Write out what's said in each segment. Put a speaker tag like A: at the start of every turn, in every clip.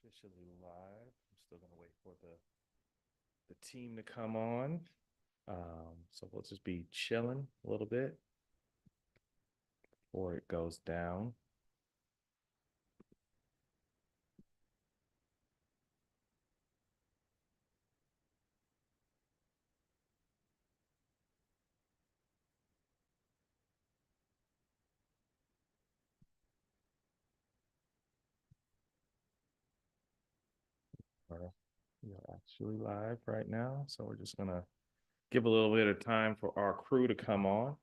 A: officially live. I'm still gonna wait for the team to come on. So we'll just be chilling a little bit before it goes down. We're actually live right now, so we're just gonna give a little bit of time for our crew to come on.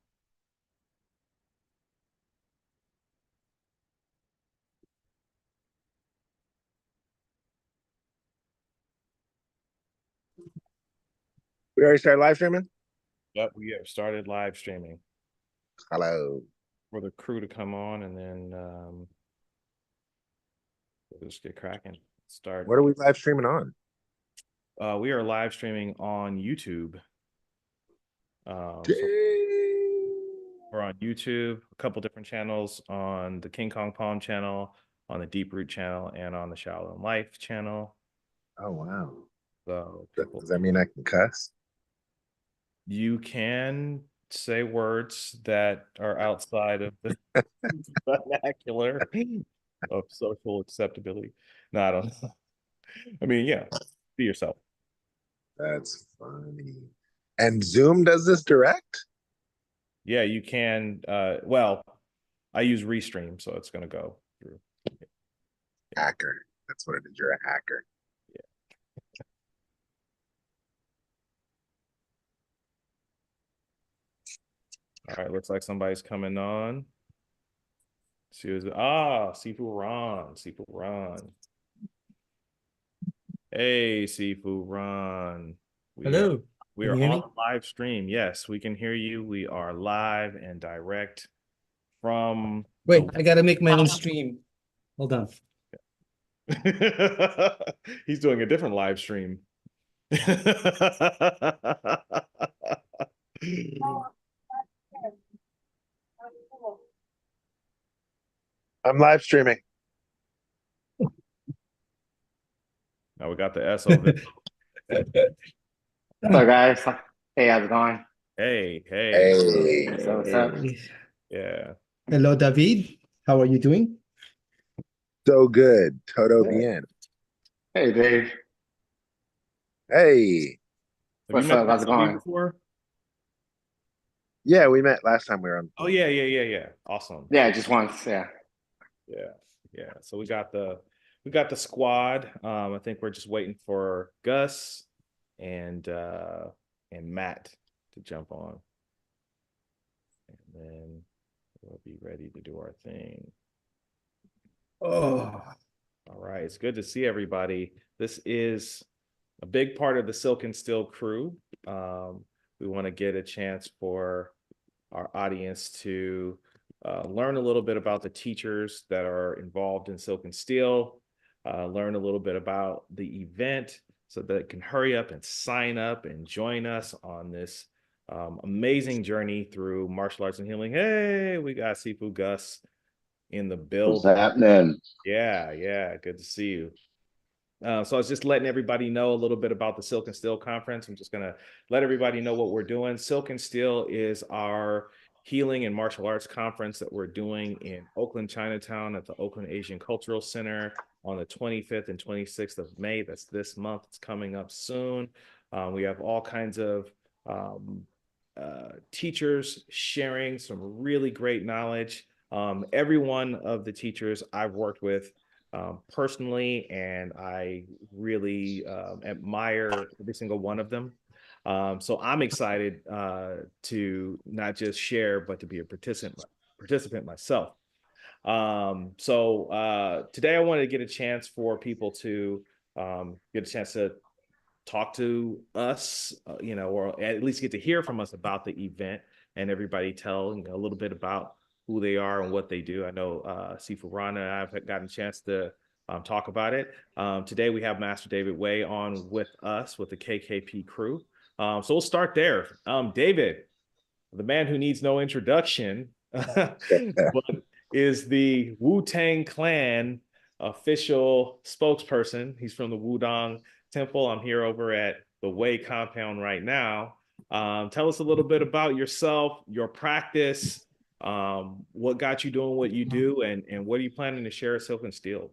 B: We already started live streaming?
A: Yep, we have started live streaming.
B: Hello.
A: For the crew to come on, and then we'll just get cracking. Start.
B: What are we live streaming on?
A: We are live streaming on YouTube. So we're on YouTube, a couple different channels, on the King Kong Palm channel, on the Deep Root channel, and on the Shallow Life channel.
B: Oh, wow.
A: So
B: does that mean I can cuss?
A: You can say words that are outside of the vernacular of social acceptability. No, I don't. I mean, yeah, be yourself.
B: That's funny. And Zoom does this direct?
A: Yeah, you can. Well, I use Restream, so it's going to go through.
B: Hacker. That's what it is. You're a hacker.
A: All right, looks like somebody's coming on. See who's Sifu Ron. Sifu Ron. Hey, Sifu Ron.
C: Hello.
A: We are on the live stream. Yes, we can hear you. We are live and direct from.
C: Wait, I gotta make my own stream. Hold on.
A: He's doing a different live stream.
B: I'm live streaming.
A: Now we got the SOV.
D: Hello, guys. Hey, how's it going?
A: Hey.
D: So what's up?
A: Yeah.
C: Hello, David. How are you doing?
B: So good. Todo bien.
D: Hey, Dave.
B: Hey.
D: What's up? How's it going?
A: Before?
B: Yeah, we met last time we were on.
A: Oh, yeah. Awesome.
D: Yeah, just once. Yeah.
A: So we got the squad. I think we're just waiting for Gus and Matt to jump on, and then we'll be ready to do our thing.
C: Oh,
A: all right. It's good to see everybody. This is a big part of the Silk and Steel crew. We want to get a chance for our audience to learn a little bit about the teachers that are involved in Silk and Steel, learn a little bit about the event so that they can hurry up and sign up and join us on this amazing journey through martial arts and healing. Hey, we got Sifu Gus in the build.
E: What's happening?
A: Yeah, good to see you. So I was just letting everybody know a little bit about the Silk and Steel Conference. I'm just going to let everybody know what we're doing. Silk and Steel is our healing and martial arts conference that we're doing in Oakland, Chinatown at the Oakland Asian Cultural Center on the 25th and 26th of May. That's this month. It's coming up soon. We have all kinds of teachers sharing some really great knowledge. Every one of the teachers I've worked with personally, and I really admire every single one of them. So I'm excited to not just share, but to be a participant myself. So today I wanted to get a chance for people to get a chance to talk to us, or at least get to hear from us about the event, and everybody tell a little bit about who they are and what they do. I know Sifu Ron and I have gotten a chance to talk about it. Today we have Master David Way on with us with the KKP crew. So we'll start there. David, the man who needs no introduction, but is the Wu-Tang Clan official spokesperson. He's from the Wudang Temple. I'm here over at the Wei compound right now. Tell us a little bit about yourself, your practice, what got you doing what you do, and what are you planning to share at Silk and Steel?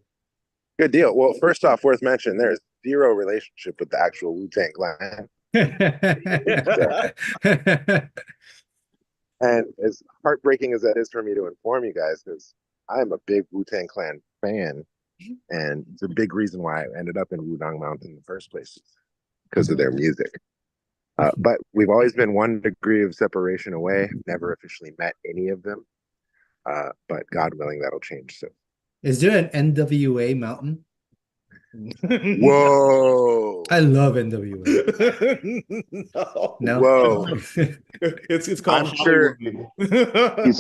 B: Good deal. Well, first off, worth mentioning, there's zero relationship with the actual Wu-Tang Clan. And as heartbreaking as that is for me to inform you guys, because I'm a big Wu-Tang Clan fan, and it's a big reason why I ended up in Wudang Mountain in the first place, because of their music. But we've always been one degree of separation away. Never officially met any of them, but God willing, that'll change soon.
C: Is there an NWA mountain?
B: Whoa!
C: I love NWA.
A: No.
C: No?
B: Whoa!
A: It's called
B: I'm sure.
A: Hollywood.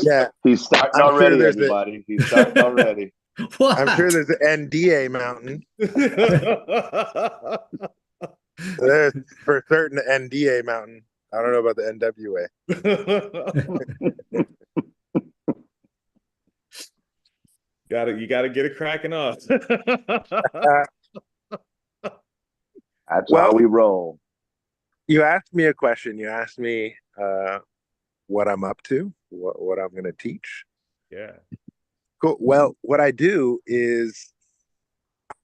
B: Yeah,
D: He's starting
B: I'm sure
D: already,
B: there's
D: everybody. He's starting already.
C: What?
B: I'm sure there's an NDA mountain. There's for certain an NDA mountain. I don't know about the NWA.
A: You gotta get it cracking off.
D: That's
B: Well,
D: how we roll.
B: You asked me a question. You asked me what I'm up to, what I'm going to teach.
A: Yeah.
B: Cool. Well, what I do is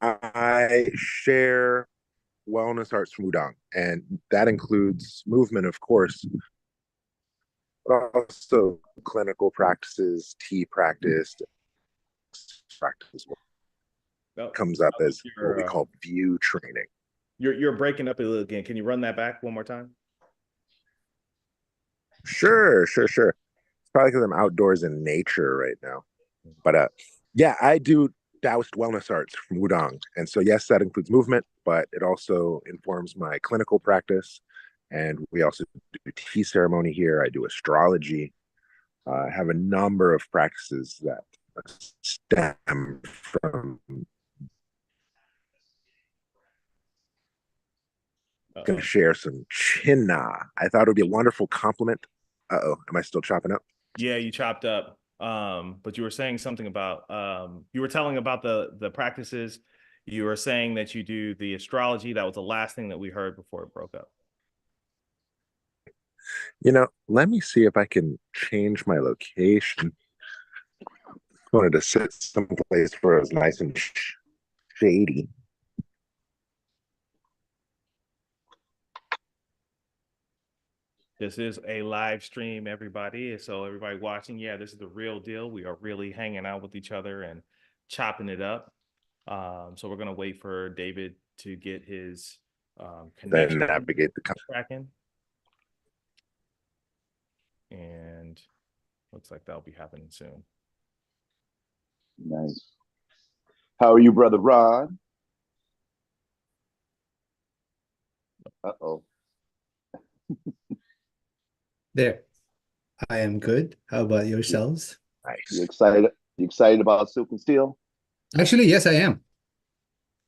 B: I share wellness arts from Wudang, and that includes movement, of course, but also clinical practices, tea practice,
A: No,
B: comes up as
A: you're,
B: what we call view training.
A: You're breaking up a little again. Can you run that back one more time?
B: Sure. It's probably because I'm outdoors in nature right now. But yeah, I do Taoist wellness arts from Wudang. And so, yes, that includes movement, but it also informs my clinical practice. And we also do tea ceremony here. I do astrology. I have a number of practices that stem from. Going to share some chinna. I thought it would be a wonderful compliment. Uh-oh, am I still chopping up?
A: Yeah, you chopped up. But you were saying something about you were telling about the practices. You were saying that you do the astrology. That was the last thing that we heard before it broke up.
B: Let me see if I can change my location. Wanted to sit someplace where it was nice and shady.
A: This is a live stream, everybody. So everybody watching, yeah, this is the real deal. We are really hanging out with each other and chopping it up. So we're gonna wait for David to get his connection
B: Then navigate the
A: tracking. And looks like that'll be happening soon.
D: Nice. How are you, brother Ron? Uh-oh.
C: There. I am good. How about yourselves?
B: nice.
D: You excited? You excited about Silk and Steel?
C: Actually, yes, I am.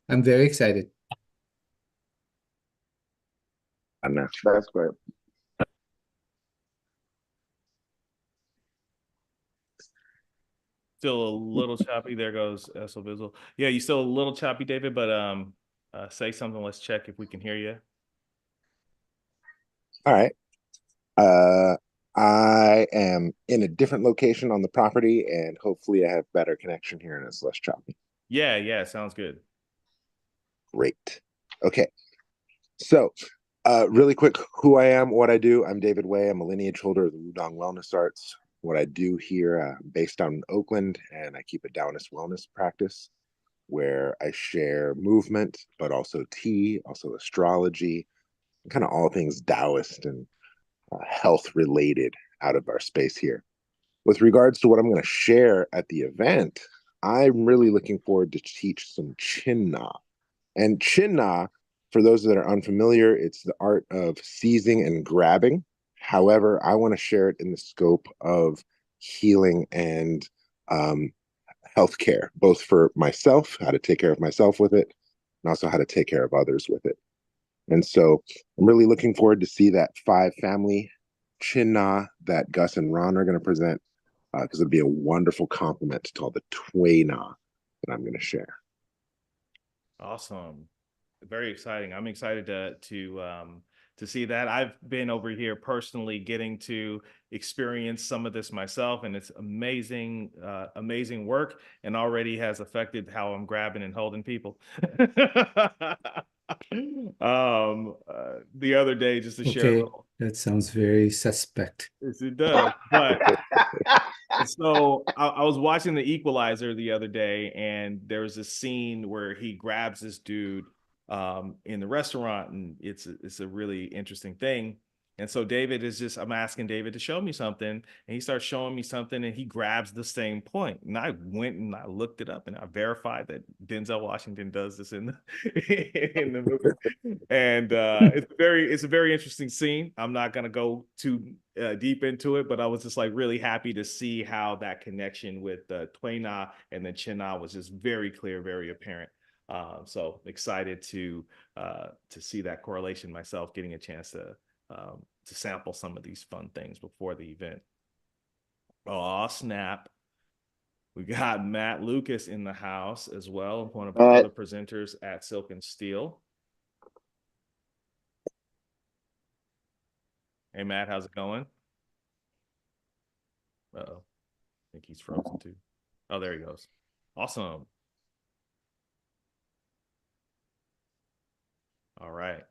C: I'm very excited.
B: I'm not
D: That's great.
A: Still a little choppy. There goes So Bizzle. Yeah, you still a little choppy, David, but say something. Let's check if we can hear you.
B: All right. I am in a different location on the property, and hopefully I have better connection here and it's less choppy.
A: Yeah, sounds good.
B: Great. Okay. So, really quick, who I am, what I do. I'm David Wei. I'm a lineage holder of the Wudang Wellness Arts. What I do here, based down in Oakland, and I keep a Taoist wellness practice where I share movement, but also tea, also astrology, kind of all things Taoist and health related out of our space here. With regards to what I'm going to share at the event, I'm really looking forward to teach some Chinna. And Chinna, for those that are unfamiliar, it's the art of seizing and grabbing. However, I want to share it in the scope of healing and healthcare, both for myself, how to take care of myself with it, and also how to take care of others with it. And so I'm really looking forward to see that 5-family Chinna that Gus and Ron are going to present, because it'll be a wonderful complement to all the Twayna that I'm going to share.
A: Awesome. Very exciting. I'm excited to see that. I've been over here personally getting to experience some of this myself, and it's amazing, amazing work, and already has affected how I'm grabbing and holding people. The other day, just to share a
C: Okay,
A: little,
C: that sounds very suspect.
A: yes, it does, but so I was watching The Equalizer the other day, and there was a scene where he grabs this dude in the restaurant, and it's a really interesting thing. And so David is just, I'm asking David to show me something, and he starts showing me something, and he grabs the same point. And I went and I looked it up, and I verified that Denzel Washington does this in in the movie. And it's a very interesting scene. I'm not gonna go too deep into it, but I was just like really happy to see how that connection with Twaina and then China was just very clear, very apparent. So excited to see that correlation myself, getting a chance to sample some of these fun things before the event. Oh snap! We got Matt Lucas in the house as well, one of our other presenters at Silk and Steel. Hey Matt, how's it going? Uh-oh. I think he's frozen too. Oh, there he goes. Awesome. All right.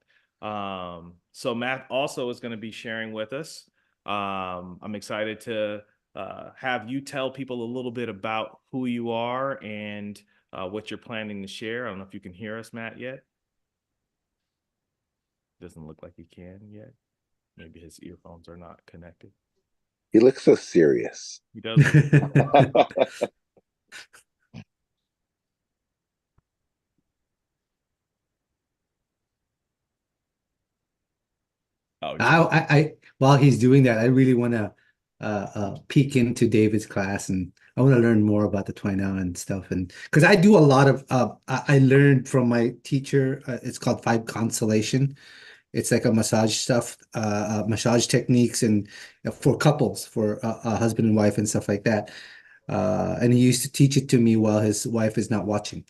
A: So Matt also is going to be sharing with us. I'm excited to have you tell people a little bit about who you are and what you're planning to share. I don't know if you can hear us, Matt, yet. Doesn't look like he can yet. Maybe his earphones are not connected.
B: He looks so serious.
A: He does. Oh,
C: While he's doing that, I really want to peek into David's class, and I want to learn more about the Twine and stuff. And because I do a lot of, I learned from my teacher. It's called Five Constellation. It's like a massage stuff, massage techniques, and for couples, for a husband and wife and stuff like that. And he used to teach it to me while his wife is not watching.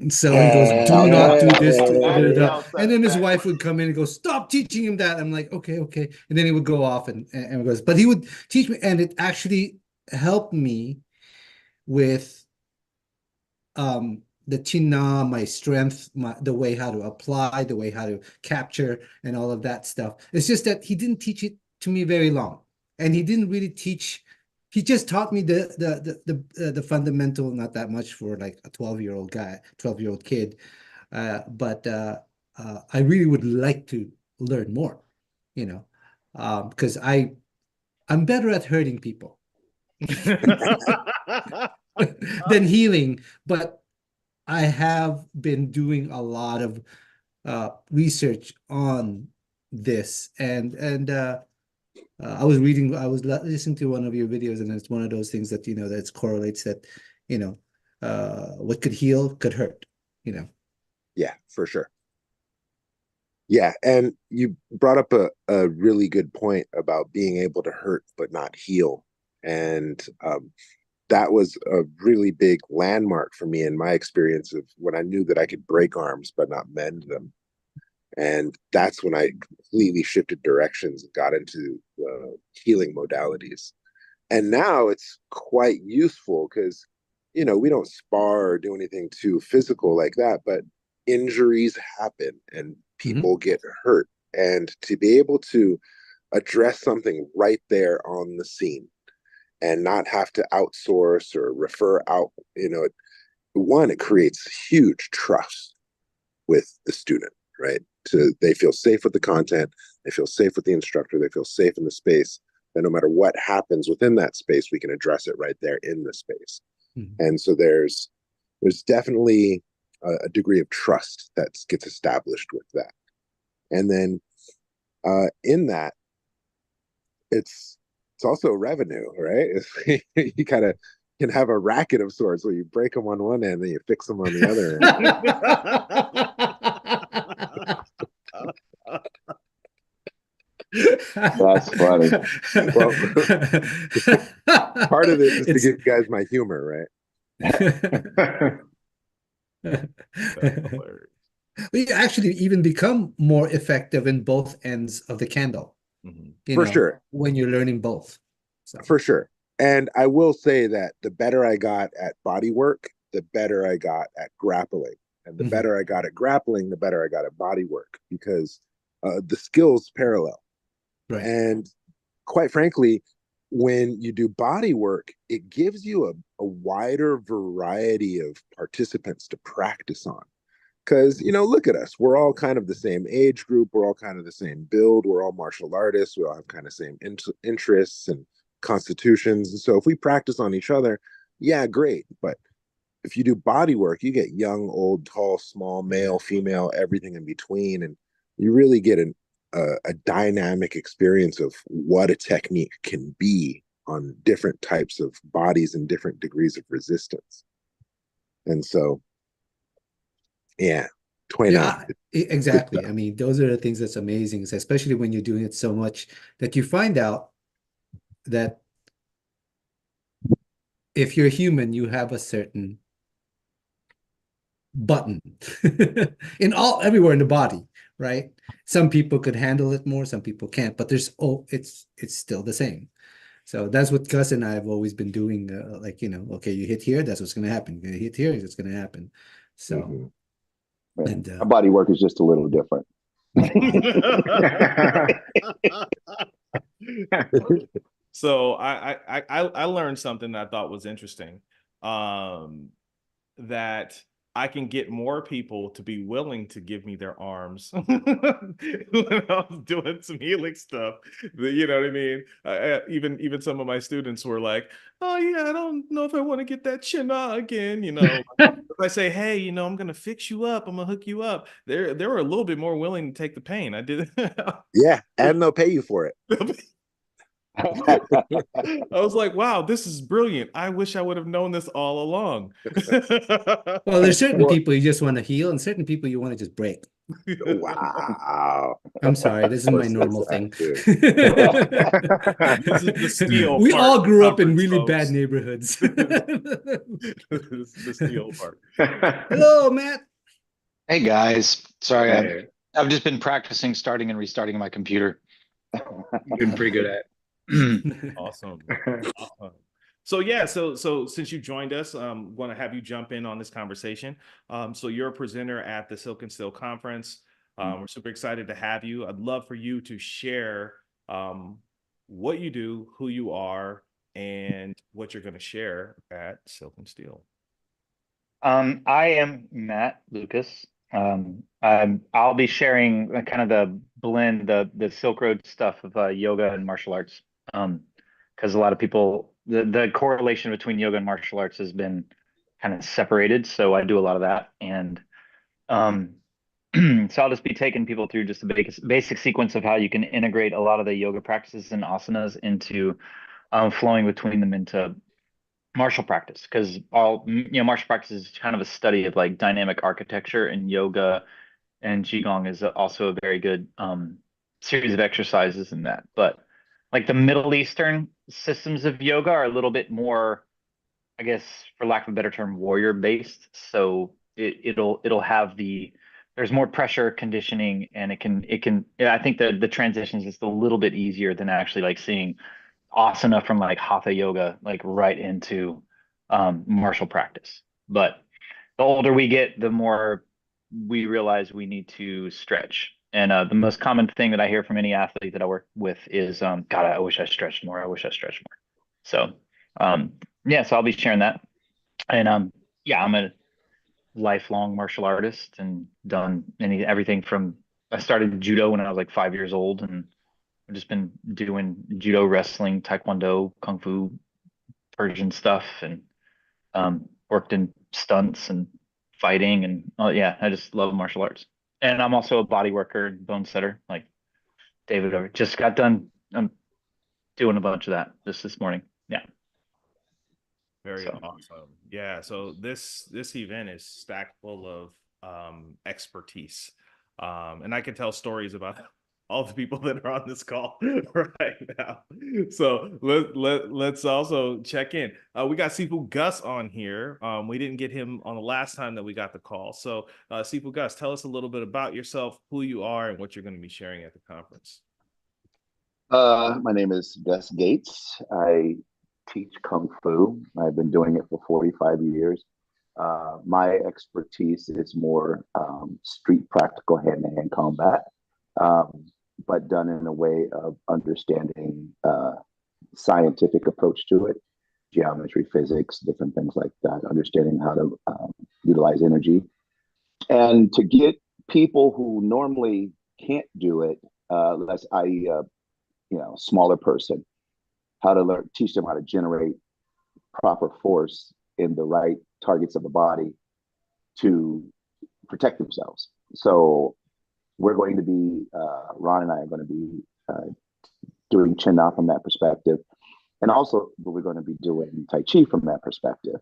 C: So he goes, do not do this. And then his wife would come in and go, stop teaching him that. I'm like, okay, okay. And then he would go off and goes, but he would teach me, and it actually helped me with the china, my strength, the way how to apply, the way how to capture, and all of that stuff. It's just that he didn't teach it to me very long, and he didn't really teach. He just taught me the fundamental, not that much for like a 12-year-old guy, 12-year-old kid. But I really would like to learn more, you know, because I'm better at hurting people than healing. But I have been doing a lot of research on this, and I was listening to one of your videos, and it's one of those things that that correlates that you know what could heal could hurt.
B: Yeah, for sure. Yeah, and you brought up a really good point about being able to hurt but not heal, and that was a really big landmark for me in my experience of when I knew that I could break arms but not mend them. And that's when I completely shifted directions and got into healing modalities. And now it's quite useful because, we don't spar or do anything too physical like that, but injuries happen and people get hurt. And to be able to address something right there on the scene and not have to outsource or refer out, it creates huge trust with the student, right? So they feel safe with the content, they feel safe with the instructor, they feel safe in the space, that no matter what happens within that space, we can address it right there in the space. And so there's definitely a degree of trust that gets established with that. And then in that, it's also revenue, right? You kind of can have a racket of sorts where you break them on one end and you fix them on the other end.
D: That's funny.
B: Well, part of this is to give you guys my humor, right?
A: That's hilarious.
C: We actually even become more effective in both ends of the candle,
A: Mhm.
B: For sure.
C: when you're learning both. So
B: For sure. And I will say that the better I got at body work, the better I got at grappling. And the
C: Mhm.
B: better I got at grappling, the better I got at body work, because the skills parallel.
C: Right.
B: And quite frankly, when you do body work, it gives you a wider variety of participants to practice on. Because, look at us. We're all kind of the same age group. We're all kind of the same build. We're all martial artists. We all have kind of same interests and constitutions. And so if we practice on each other, yeah, great. But if you do body work, you get young, old, tall, small, male, female, everything in between. And you really get a dynamic experience of what a technique can be on different types of bodies and different degrees of resistance. And so, yeah, 29.
C: Yeah, exactly. I mean, those are the things that's amazing, especially when you're doing it so much that you find out that if you're human, you have a certain button in everywhere in the body, right? Some people could handle it more, some people can't, but it's still the same. So that's what Gus and I have always been doing. Okay, you hit here, that's what's going to happen. You hit here, that's going to happen. So,
B: Mhm.
C: and
D: My body work is just a little different.
A: So I learned something that I thought was interesting. That I can get more people to be willing to give me their arms when I was doing some healing stuff. You know what I mean? Even some of my students were like, "Oh yeah, I don't know if I want to get that chin again." If I say, "Hey, I'm gonna fix you up. I'm gonna hook you up," they were a little bit more willing to take the pain. I did.
B: Yeah, and they'll pay you for it.
A: I was like, wow, this is brilliant. I wish I would have known this all along.
C: well, there's certain
B: Well,
C: people you just want to heal, and certain people you want to just break.
B: wow.
C: I'm sorry, this is my
B: What's
C: normal
B: that
C: thing.
B: too?
A: This is the steel
C: We
A: part
C: all
A: of the
C: grew up in
A: conference,
C: really bad
A: folks.
C: neighborhoods.
A: This is the steel part.
C: Hello, Matt.
E: Hey guys, sorry,
A: Hey.
E: I've just been practicing starting and restarting my computer. I'm doing pretty good at it.
A: Awesome. Awesome. So yeah, so since you joined us, want to have you jump in on this conversation. So you're a presenter at the Silk and Steel conference. We're super excited to have you. I'd love for you to share what you do, who you are, and what you're going to share at Silk and Steel.
E: I am Matt Lucas. I'll be sharing kind of the blend, the Silk Road stuff of yoga and martial arts. Because a lot of people, the correlation between yoga and martial arts has been kind of separated. So I do a lot of that, and um, so I'll just be taking people through just a basic sequence of how you can integrate a lot of the yoga practices and asanas into flowing between them into martial practice, because martial practice is kind of a study of like dynamic architecture, and yoga and qigong is also a very good series of exercises in that. But like the Middle Eastern systems of yoga are a little bit more, I guess, for lack of a better term, warrior based. So it'll have there's more pressure conditioning, and yeah, I think the transition is just a little bit easier than actually like seeing asana from like hatha yoga like right into martial practice. But the older we get, the more we realize we need to stretch. And the most common thing that I hear from any athlete that I work with is, God, I wish I stretched more. I wish I stretched more. So, yeah, so I'll be sharing that. And yeah, I'm a lifelong martial artist and done everything from, I started judo when I was like 5 years old, and I've just been doing judo, wrestling, taekwondo, kung fu, Persian stuff, and worked in stunts and fighting, and oh yeah, I just love martial arts. And I'm also a body worker, bone setter, like David over. Just got done. I'm doing a bunch of that just this morning. Yeah.
A: Very
E: So
A: awesome. Yeah. So this event is stacked full of expertise. And I can tell stories about all the people that are on this call right now. So let's also check in. We got Sifu Gus on here. We didn't get him on the last time that we got the call. So Sifu Gus, tell us a little bit about yourself, who you are, and what you're going to be sharing at the conference.
D: My name is Gus Gates. I teach Kung Fu. I've been doing it for 45 years. My expertise is more street practical hand-to-hand combat, but done in a way of understanding scientific approach to it, geometry, physics, different things like that, understanding how to utilize energy. And to get people who normally can't do it, unless smaller person, how to learn, teach them how to generate proper force in the right targets of the body to protect themselves. So we're going to be, Ron and I are going to be doing Chin Na from that perspective. And also we're going to be doing Tai Chi from that perspective.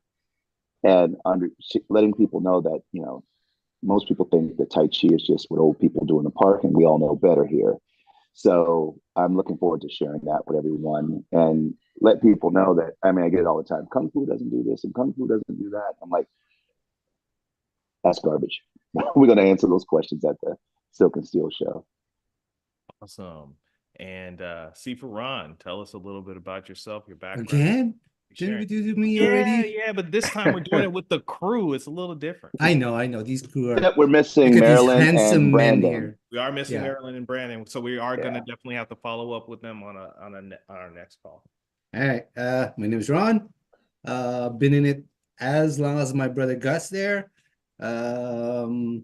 D: And letting people know that, most people think that Tai Chi is just what old people do in the park, and we all know better here. So I'm looking forward to sharing that with everyone and let people know that, I get it all the time. Kung Fu doesn't do this and Kung Fu doesn't do that. I'm like, that's garbage. We're going to answer those questions at the Silk and Steel show.
A: Awesome. And Sifu Ron, tell us a little bit about yourself, your background.
C: Again? Didn't we do me already?
A: Yeah, but this time we're doing it with the crew. It's a little different.
C: I know. These crew are.
D: We're missing Marilyn and Brandon.
A: We are missing Marilyn and Brandon, so we are going to definitely have to follow up with them on our next call.
C: All right. My name is Ron. Been in it as long as my brother Gus there. Did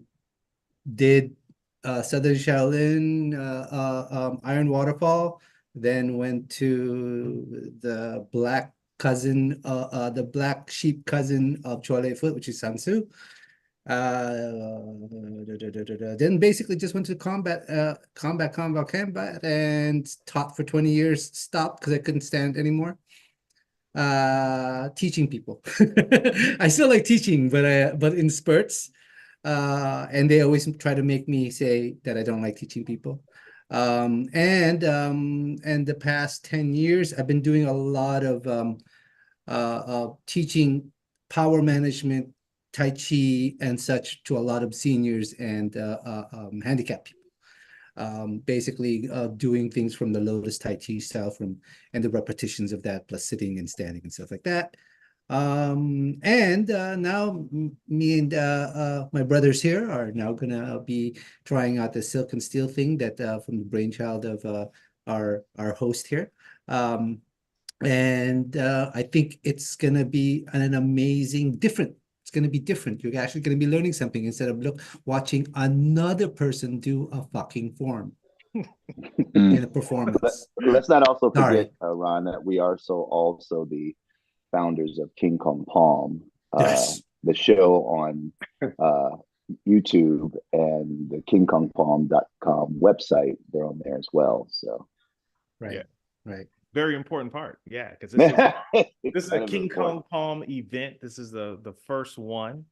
C: Southern Shaolin, Iron Waterfall, then went to the black sheep cousin of Chole Foot, which is Sansu. Then basically just went to combat, and taught for 20 years. Stopped because I couldn't stand anymore. Teaching people. I still like teaching, but in spurts. And they always try to make me say that I don't like teaching people. And the past 10 years, I've been doing a lot of teaching power management, Tai Chi, and such to a lot of seniors and handicapped people. Basically doing things from the Lotus Tai Chi style and the repetitions of that, plus sitting and standing and stuff like that. And now me and my brothers here are now gonna be trying out the Silk and Steel thing that from the brainchild of our host here. And I think it's gonna be an amazing different. It's gonna be different. You're actually gonna be learning something instead of watching another person do a fucking form in a performance.
D: Let's not also forget, Ron, that we are also the founders of King Kong Palm,
C: Yes.
D: the show on YouTube and the KingKongPalm.com website. They're on there as well. So,
C: right.
A: Very important part, yeah, because this is a King Kong Palm event. This is the first one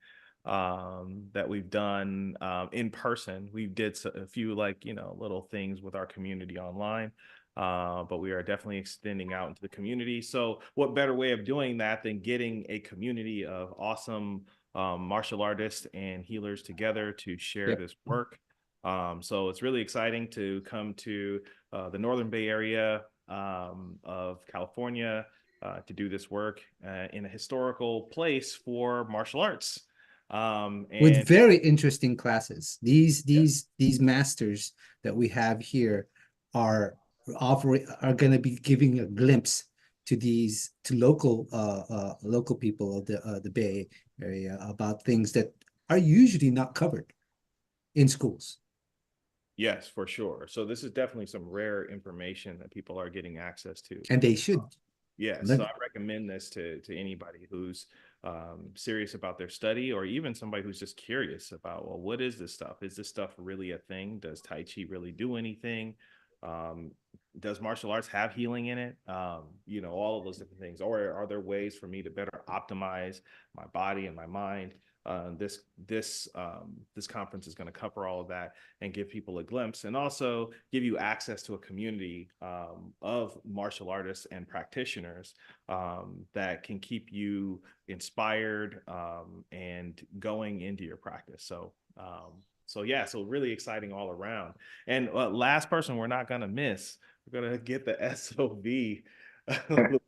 A: that we've done in person. We did a few little things with our community online. But we are definitely extending out into the community. So what better way of doing that than getting a community of awesome martial artists and healers together to share this work. So it's really exciting to come to the Northern Bay Area of California to do this work in a historical place for martial arts.
C: With very interesting classes. These masters that we have here are going to be giving a glimpse to local people of the Bay Area about things that are usually not covered in schools.
A: Yes, for sure. So this is definitely some rare information that people are getting access to,
C: and they should.
A: Yes, so I recommend this to anybody who's serious about their study, or even somebody who's just curious about, well, what is this stuff? Is this stuff really a thing? Does Tai Chi really do anything? Does martial arts have healing in it? All of those different things. Or are there ways for me to better optimize my body and my mind? this conference is going to cover all of that and give people a glimpse, and also give you access to a community of martial artists and practitioners that can keep you inspired and going into your practice. So yeah, so really exciting all around. And last person we're not going to miss, we're going to get the SOV,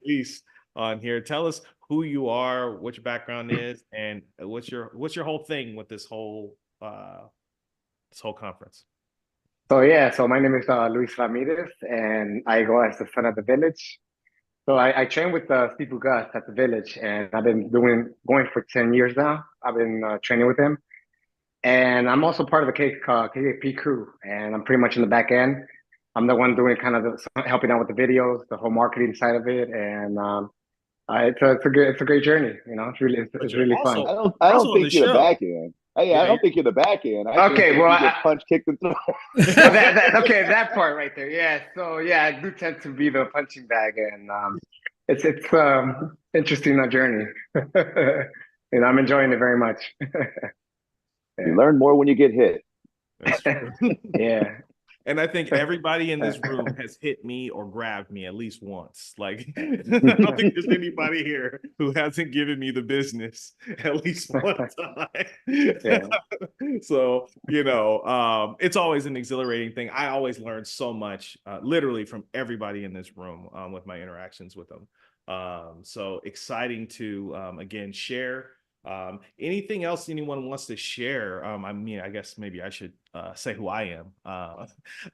A: Luis, on here. Tell us who you are, what your background is, and what's your whole thing with this whole conference.
F: So my name is Luis Ramirez, and I go as the son of the village. So I train with Steve Bugas at the village, and I've been going for 10 years now. I've been training with him. And I'm also part of the KKP crew, and I'm pretty much in the back end. I'm the one doing kind of helping out with the videos, the whole marketing side of it, and it's a great journey. You know, it's really fun.
D: I don't think you're the back end. Hey, I don't think you're the back end.
F: Okay, well,
D: you get punch kicked and thrown.
F: Okay, that part right there. Yeah, so yeah, I do tend to be the punching bag, and it's interesting journey. And I'm enjoying it very much.
D: You learn more when you get hit.
A: That's true.
F: Yeah.
A: And I think everybody in this room has hit me or grabbed me at least once. Like, I don't think there's anybody here who hasn't given me the business at least one time.
F: Yeah.
A: So, it's always an exhilarating thing. I always learn so much, literally from everybody in this room with my interactions with them. So exciting to, again, share. Anything else anyone wants to share? I guess maybe I should say who I am.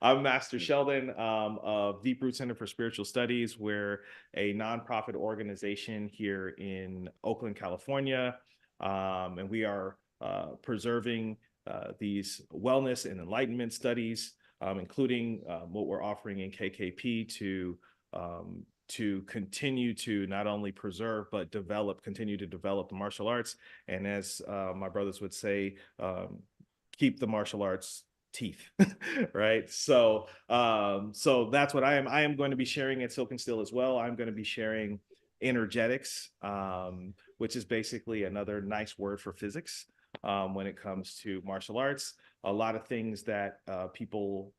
A: I'm Master Sheldon of Deep Root Center for Spiritual Studies. We're a nonprofit organization here in Oakland, California, and we are preserving these wellness and enlightenment studies, including what we're offering in KKP to continue to not only preserve, but continue to develop the martial arts. And as my brothers would say, keep the martial arts teeth, right? So that's what I am. I am going to be sharing at Silk and Steel as well. I'm going to be sharing energetics, which is basically another nice word for physics when it comes to martial arts. A lot of things that people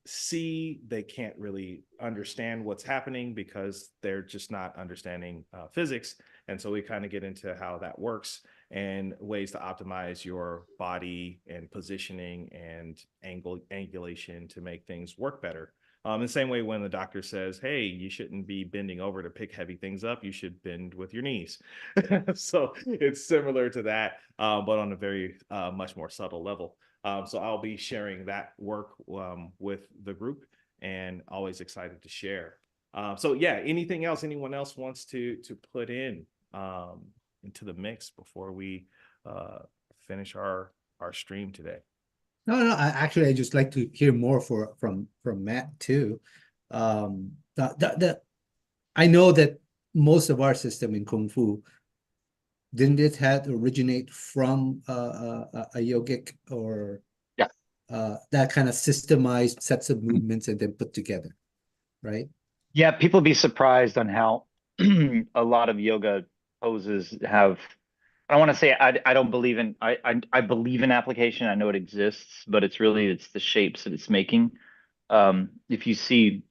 A: see, they can't really understand what's happening because they're just not understanding physics. And so we kind of get into how that works and ways to optimize your body and positioning and angulation to make things work better. The same way when the doctor says, hey, you shouldn't be bending over to pick heavy things up, you should bend with your knees. So it's similar to that, but on a very much more subtle level. So I'll be sharing that work with the group, and always excited to share. So yeah, anything else anyone else wants to put in into the mix before we finish our stream today?
C: No, I just like to hear more from Matt too. I know that most of our system in Kung Fu, didn't it had originate from a yogic or that kind of systemized sets of movements and then put together, right?
E: Yeah, people be surprised on how a lot of yoga poses have. I don't want to say I don't believe in I believe in application. I know it exists, but it's the shapes that it's making. If you see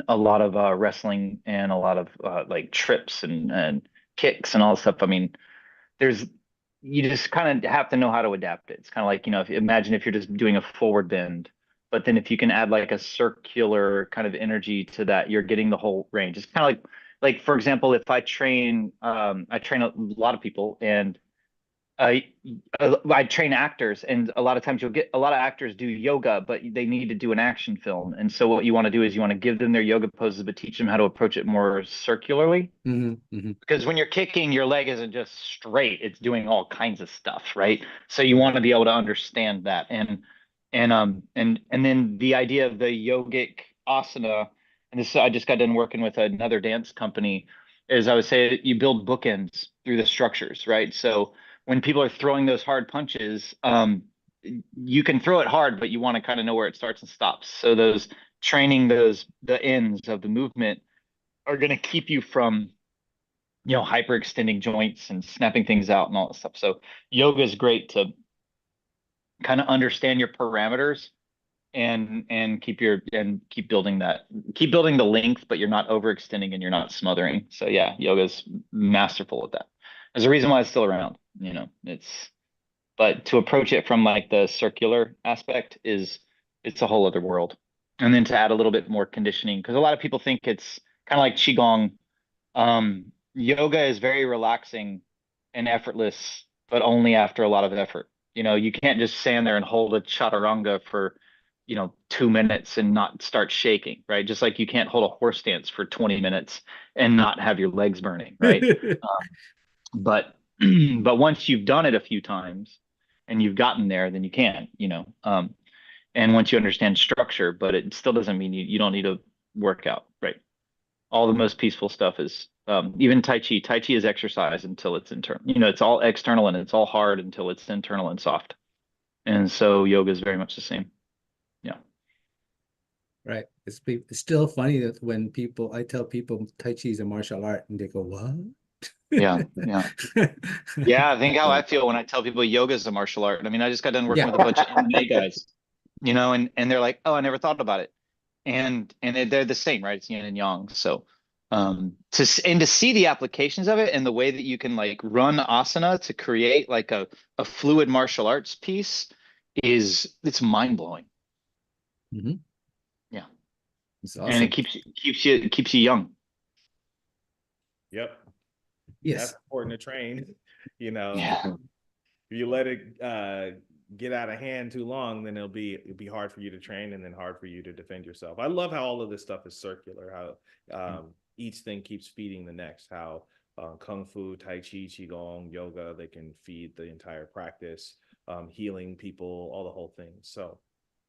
E: a lot of wrestling and a lot of like trips and kicks and all this stuff, I mean, you just kind of have to know how to adapt it. It's kind of like, imagine if you're just doing a forward bend, but then if you can add like a circular kind of energy to that, you're getting the whole range. It's kind of like for example, if I train a lot of people, and I train actors, and a lot of times you'll get a lot of actors do yoga, but they need to do an action film. And so what you want to do is you want to give them their yoga poses, but teach them how to approach it more circularly. Because when you're kicking, your leg isn't just straight; it's doing all kinds of stuff, right? So you want to be able to understand that, and then the idea of the yogic asana, and this I just got done working with another dance company, is I would say you build bookends through the structures, right? So when people are throwing those hard punches, you can throw it hard, but you want to kind of know where it starts and stops. So the ends of the movement are going to keep you from you know, hyperextending joints and snapping things out and all that stuff. So yoga is great to kind of understand your parameters and keep building the length, but you're not overextending and you're not smothering. So yeah, yoga's masterful at that. There's a reason why it's still around, you know. But to approach it from like the circular aspect it's a whole other world. And then to add a little bit more conditioning, because a lot of people think it's kind of like qigong. Yoga is very relaxing and effortless, but only after a lot of effort. You know, you can't just stand there and hold a chaturanga for, you know, 2 minutes and not start shaking, right? Just like you can't hold a horse stance for 20 minutes and not have your legs burning, right? But but once you've done it a few times and you've gotten there, then you can, you know. And once you understand structure, but it still doesn't mean you don't need to work out, right? All the most peaceful stuff is even Tai Chi. Tai Chi is exercise until it's internal. You know, it's all external and it's all hard until it's internal and soft. And so yoga is very much the same. Yeah.
C: Right. It's still funny that when I tell people Tai Chi is a martial art and they go, what?
E: Yeah. Yeah. Yeah. I think how I feel when I tell people yoga is a martial art. I mean, I just got done working
C: Yeah.
E: with a bunch of MMA guys, you know, and they're like, oh, I never thought about it. And they're the same, right? It's yin and yang. So to see the applications of it and the way that you can like run asana to create like a fluid martial arts piece it's mind blowing.
C: Mm-hmm.
E: Yeah.
C: It's
E: And it
C: awesome.
E: keeps you young.
A: Yep.
C: Yes.
A: That's important to train. You know,
E: Yeah.
A: if you let it get out of hand too long, then it'll be hard for you to train and then hard for you to defend yourself. I love how all of this stuff is circular, how each thing keeps feeding the next, how Kung Fu, Tai Chi, Qigong, yoga, they can feed the entire practice, healing people, all the whole thing. So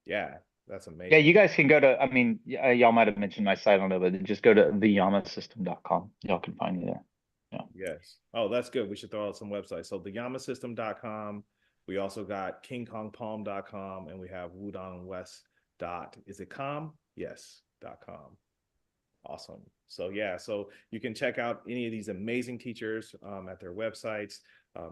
A: yeah, that's
E: Yeah,
A: amazing.
E: you guys can go to, I mean, y'all might have mentioned my site, I don't know, but just go to theyamasystem.com. Y'all can find me there. Yeah.
A: Yes. Oh, that's good. We should throw out some websites. So theyamasystem.com. We also got kingkongpalm.com and we have wudongwest dot is it com? Yes, .com. Awesome. So yeah, so you can check out any of these amazing teachers at their websites.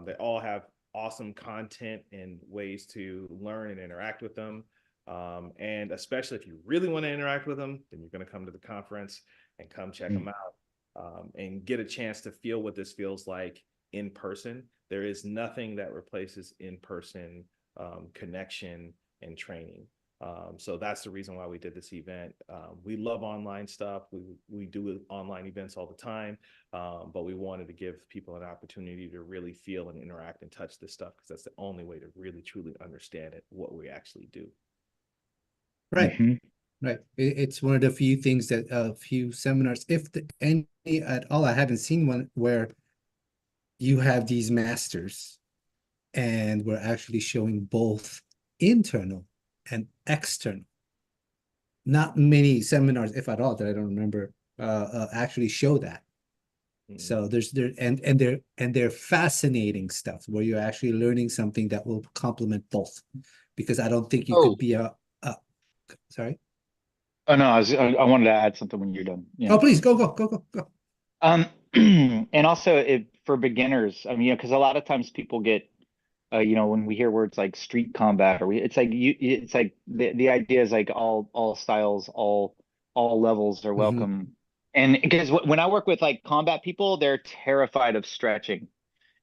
A: They all have awesome content and ways to learn and interact with them. And especially if you really want to interact with them, then you're going to come to the conference and come check them out. And get a chance to feel what this feels like in person. There is nothing that replaces in-person connection and training. So that's the reason why we did this event. We love online stuff. We do online events all the time, but we wanted to give people an opportunity to really feel and interact and touch this stuff because that's the only way to really truly understand it, what we actually do.
C: Right.
E: Mm-hmm.
C: Right. It's one of the few things that few seminars, if any at all, I haven't seen one where you have these masters and we're actually showing both internal and external. Not many seminars, if at all, that I don't remember, actually show that. So they're fascinating stuff where you're actually learning something that will complement both, because I don't think you
E: Oh,
C: could be sorry.
E: oh no, I wanted to add something when you're done. Yeah.
C: Oh, please go.
E: Um, and also for beginners, I mean, you know, because a lot of times people get, you know, when we hear words like street combat it's like it's like the idea is like all styles, all levels are
C: Mhm.
E: welcome. And because when I work with like combat people, they're terrified of stretching.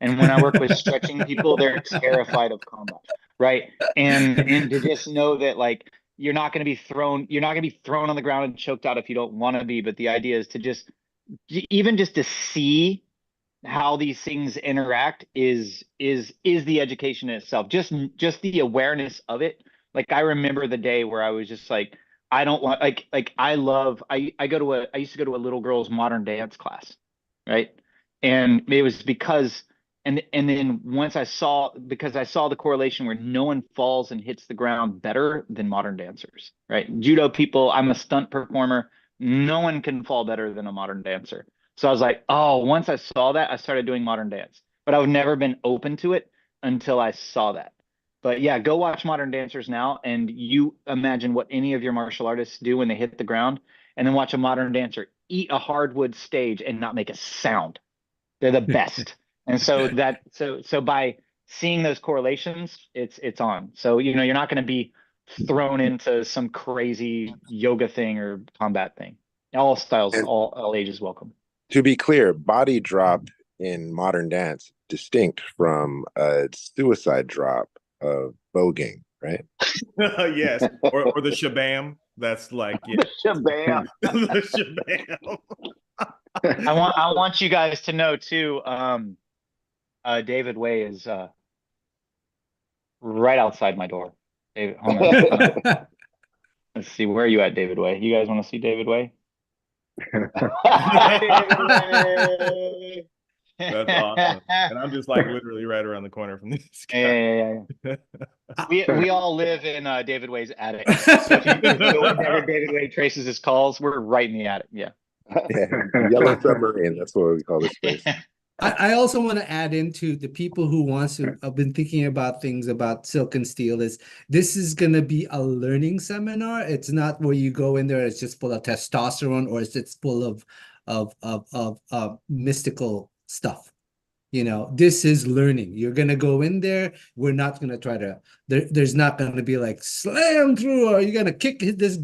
E: And when I work with stretching people, they're terrified of combat, right? And to just know that like you're not going to be thrown on the ground and choked out if you don't want to be, but the idea is to just even just to see how these things interact is the education in itself. Just the awareness of it. Like I remember the day where I was just like, I don't want like I used to go to a little girl's modern dance class, right? And it was because and then once because I saw the correlation where no one falls and hits the ground better than modern dancers, right? Judo people, I'm a stunt performer. No one can fall better than a modern dancer. So I was like, oh, once I saw that, I started doing modern dance. But I've never been open to it until I saw that. But yeah, go watch modern dancers now and you imagine what any of your martial artists do when they hit the ground, and then watch a modern dancer eat a hardwood stage and not make a sound. They're the best. And so by seeing those correlations, it's on. So, you know, you're not going to be thrown into some crazy yoga thing or combat thing. All styles,
B: And
E: all ages welcome.
B: to be clear, body drop in modern dance distinct from a suicide drop of voguing, right?
A: Yes, or the shabam. That's like, yeah,
D: Shabam.
A: the shabam.
E: I want you guys to know too, David Way is right outside my door. David, hold on. Let's see, where are you at, David Way? You guys want to see David Way?
D: David Way.
A: That's awesome. And I'm just like literally right around the corner from this guy.
E: Yeah. We all live in David Way's attic. So if you go whenever David Way traces his calls, we're right in the attic. Yeah.
B: Yeah, Yellow Submarine. That's what we call this place.
C: I also want to add into the people who wants to have been thinking about things about silk and steel is this is going to be a learning seminar. It's not where you go in there, it's just full of testosterone or it's just full of mystical stuff. You know, this is learning. You're going to go in there. We're not going to try to, there's not going to be like slam through or you're going to kick this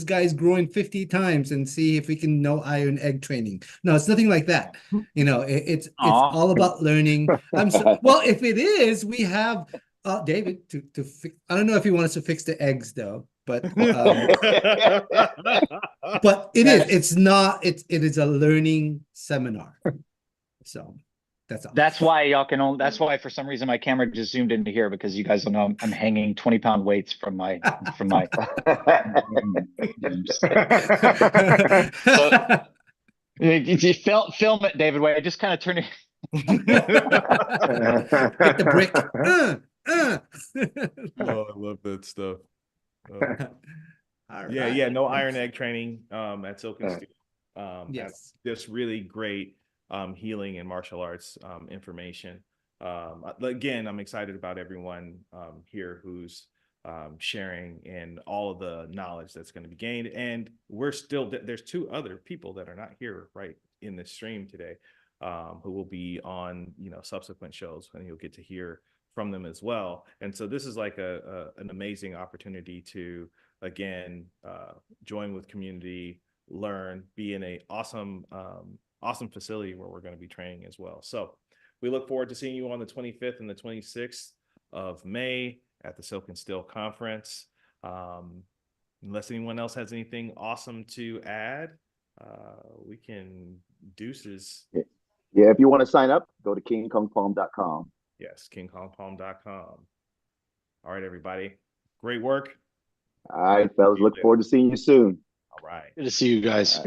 C: guy's groin 50 times and see if we can know iron egg training. No, it's nothing like that. You know, it's all about learning. Well, if it is, we have David to fix. I don't know if he wants to fix the eggs though, but it is a learning seminar. So that's all.
E: That's why y'all can only, that's why for some reason my camera just zoomed into here because you guys don't know I'm hanging 20-pound weights from my so, you film it, David Way. I just kind of turn it.
C: Hit the brick.
A: Oh, I love that stuff.
C: All
A: Yeah,
C: right.
A: yeah, no iron egg training at Silk and Steel.
C: Yes.
A: Just really great healing and martial arts information. Again, I'm excited about everyone here who's sharing and all of the knowledge that's going to be gained. And there's two other people that are not here right in this stream today who will be on, you know, subsequent shows, and you'll get to hear from them as well. And so this is like an amazing opportunity to, again, join with community, learn, be in a awesome facility where we're going to be training as well. So we look forward to seeing you on the 25th and the 26th of May at the Silk and Steel Conference. Unless anyone else has anything awesome to add, we can deuces.
D: Yeah, if you want to sign up, go to kingkongpalm.com.
A: Yes, kingkongpalm.com. All right, everybody. Great work.
D: All right, fellas. Look forward to seeing you soon.
A: All right.
E: Good to see you guys.